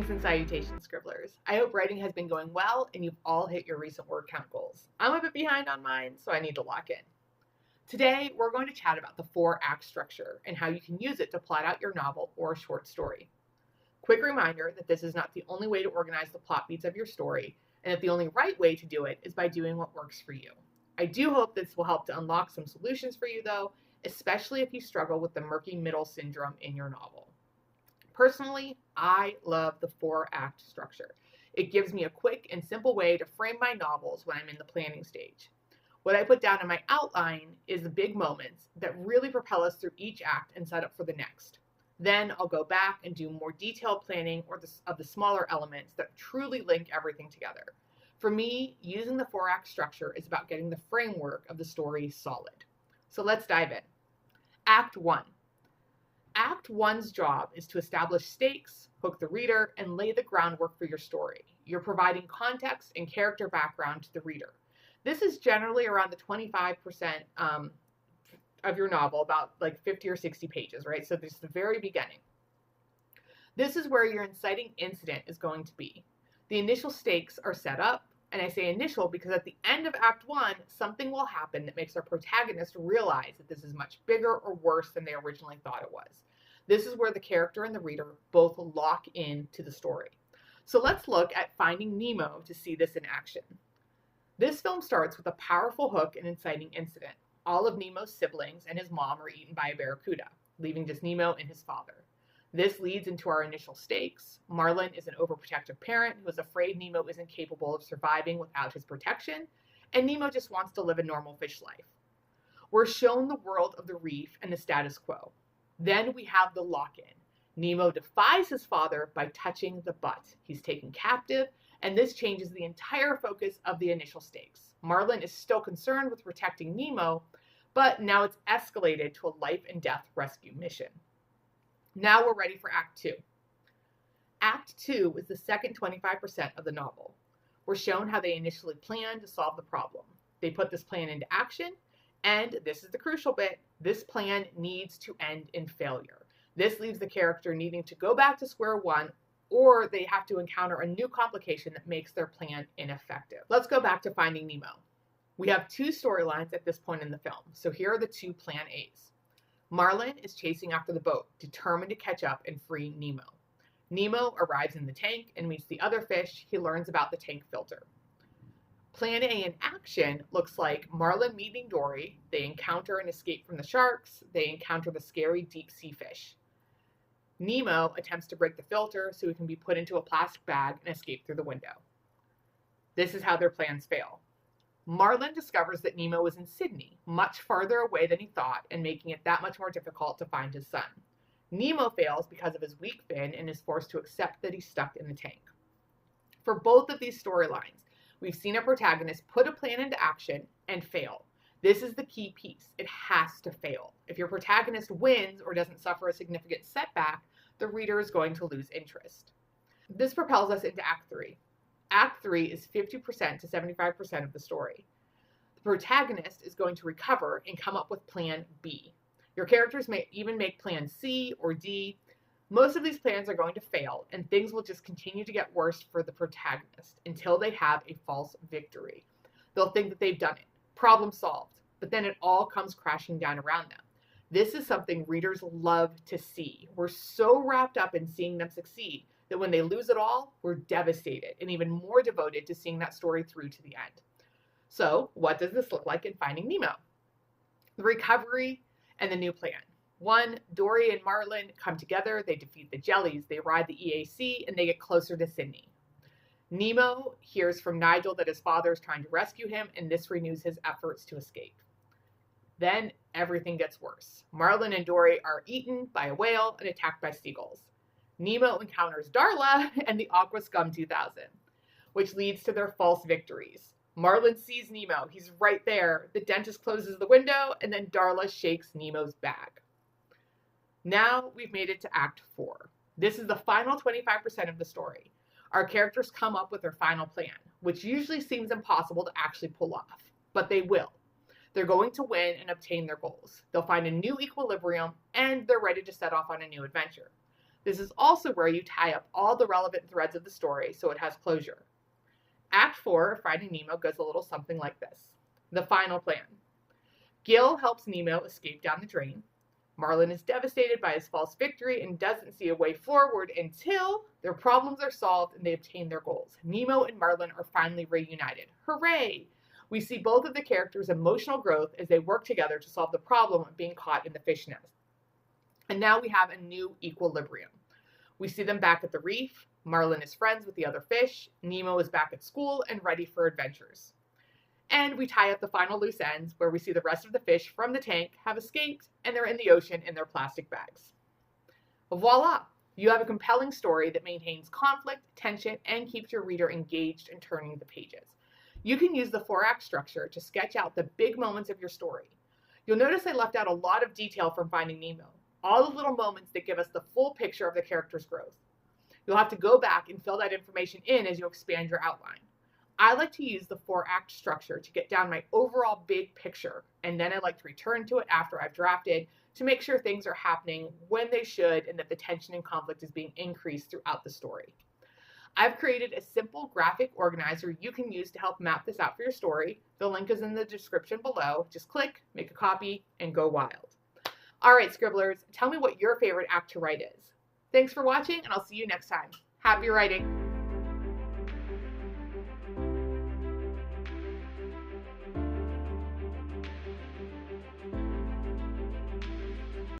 Greetings and salutations, scribblers. I hope writing has been going well and you've all hit your recent word count goals. I'm a bit behind on mine, so I need to lock in. Today, we're going to chat about the 4-act structure and how you can use it to plot out your novel or short story. Quick reminder that this is not the only way to organize the plot beats of your story, and that the only right way to do it is by doing what works for you. I do hope this will help to unlock some solutions for you, though, especially if you struggle with the murky middle syndrome in your novel. Personally, I love the 4-act structure. It gives me a quick and simple way to frame my novels when I'm in the planning stage. What I put down in my outline is the big moments that really propel us through each act and set up for the next. Then I'll go back and do more detailed planning of the smaller elements that truly link everything together. For me, using the 4-act structure is about getting the framework of the story solid. So let's dive in. Act 1. Act 1's job is to establish stakes, hook the reader, and lay the groundwork for your story. You're providing context and character background to the reader. This is generally around the 25% of your novel, about like 50 or 60 pages, right? So this is the very beginning. This is where your inciting incident is going to be. The initial stakes are set up, and I say initial because at the end of Act 1, something will happen that makes our protagonist realize that this is much bigger or worse than they originally thought it was. This is where the character and the reader both lock into the story. So let's look at Finding Nemo to see this in action. This film starts with a powerful hook and inciting incident. All of Nemo's siblings and his mom are eaten by a barracuda, leaving just Nemo and his father. This leads into our initial stakes. Marlin is an overprotective parent who is afraid Nemo isn't capable of surviving without his protection, and Nemo just wants to live a normal fish life. We're shown the world of the reef and the status quo. Then we have the lock-in. Nemo defies his father by touching the butt. He's taken captive, and this changes the entire focus of the initial stakes. Marlin is still concerned with protecting Nemo, but now it's escalated to a life and death rescue mission. Now we're ready for Act 2. Act 2 is the second 25% of the novel. We're shown how they initially planned to solve the problem. They put this plan into action, and this is the crucial bit, this plan needs to end in failure. This leaves the character needing to go back to square one, or they have to encounter a new complication that makes their plan ineffective. Let's go back to Finding Nemo. We have 2 storylines at this point in the film, so here are the 2 plan A's. Marlin is chasing after the boat, determined to catch up and free Nemo. Nemo arrives in the tank and meets the other fish. He learns about the tank filter. Plan A in action looks like Marlin meeting Dory. They encounter and escape from the sharks. They encounter the scary deep sea fish. Nemo attempts to break the filter so he can be put into a plastic bag and escape through the window. This is how their plans fail. Marlin discovers that Nemo is in Sydney, much farther away than he thought, and making it that much more difficult to find his son. Nemo fails because of his weak fin and is forced to accept that he's stuck in the tank. For both of these storylines, we've seen a protagonist put a plan into action and fail. This is the key piece. It has to fail. If your protagonist wins or doesn't suffer a significant setback, the reader is going to lose interest. This propels us into Act 3. Act 3 is 50% to 75% of the story. The protagonist is going to recover and come up with Plan B. Your characters may even make Plan C or D. Most of these plans are going to fail, and things will just continue to get worse for the protagonist until they have a false victory. They'll think that they've done it. Problem solved. But then it all comes crashing down around them. This is something readers love to see. We're so wrapped up in seeing them succeed that when they lose it all, we're devastated and even more devoted to seeing that story through to the end. So, what does this look like in Finding Nemo? The recovery and the new plan. 1, Dory and Marlin come together, they defeat the jellies, they ride the EAC, and they get closer to Sydney. Nemo hears from Nigel that his father is trying to rescue him, and this renews his efforts to escape. Then everything gets worse. Marlin and Dory are eaten by a whale and attacked by seagulls. Nemo encounters Darla and the Aqua Scum 2000, which leads to their false victories. Marlin sees Nemo. He's right there. The dentist closes the window, and then Darla shakes Nemo's bag. Now we've made it to Act 4. This is the final 25% of the story. Our characters come up with their final plan, which usually seems impossible to actually pull off, but they will. They're going to win and obtain their goals. They'll find a new equilibrium, and they're ready to set off on a new adventure. This is also where you tie up all the relevant threads of the story so it has closure. Act 4 of Finding Nemo goes a little something like this. The final plan. Gil helps Nemo escape down the drain. Marlin is devastated by his false victory and doesn't see a way forward until their problems are solved and they obtain their goals. Nemo and Marlin are finally reunited. Hooray! We see both of the characters' emotional growth as they work together to solve the problem of being caught in the fish nest. And now we have a new equilibrium. We see them back at the reef. Marlin is friends with the other fish. Nemo is back at school and ready for adventures. And we tie up the final loose ends where we see the rest of the fish from the tank have escaped and they're in the ocean in their plastic bags. Voila! You have a compelling story that maintains conflict, tension, and keeps your reader engaged and turning the pages. You can use the 4-act structure to sketch out the big moments of your story. You'll notice I left out a lot of detail from Finding Nemo, all the little moments that give us the full picture of the character's growth. You'll have to go back and fill that information in as you expand your outline. I like to use the 4-act structure to get down my overall big picture, and then I like to return to it after I've drafted to make sure things are happening when they should and that the tension and conflict is being increased throughout the story. I've created a simple graphic organizer you can use to help map this out for your story. The link is in the description below. Just click, make a copy, and go wild. All right, scribblers, tell me what your favorite act to write is. Thanks for watching, and I'll see you next time. Happy writing!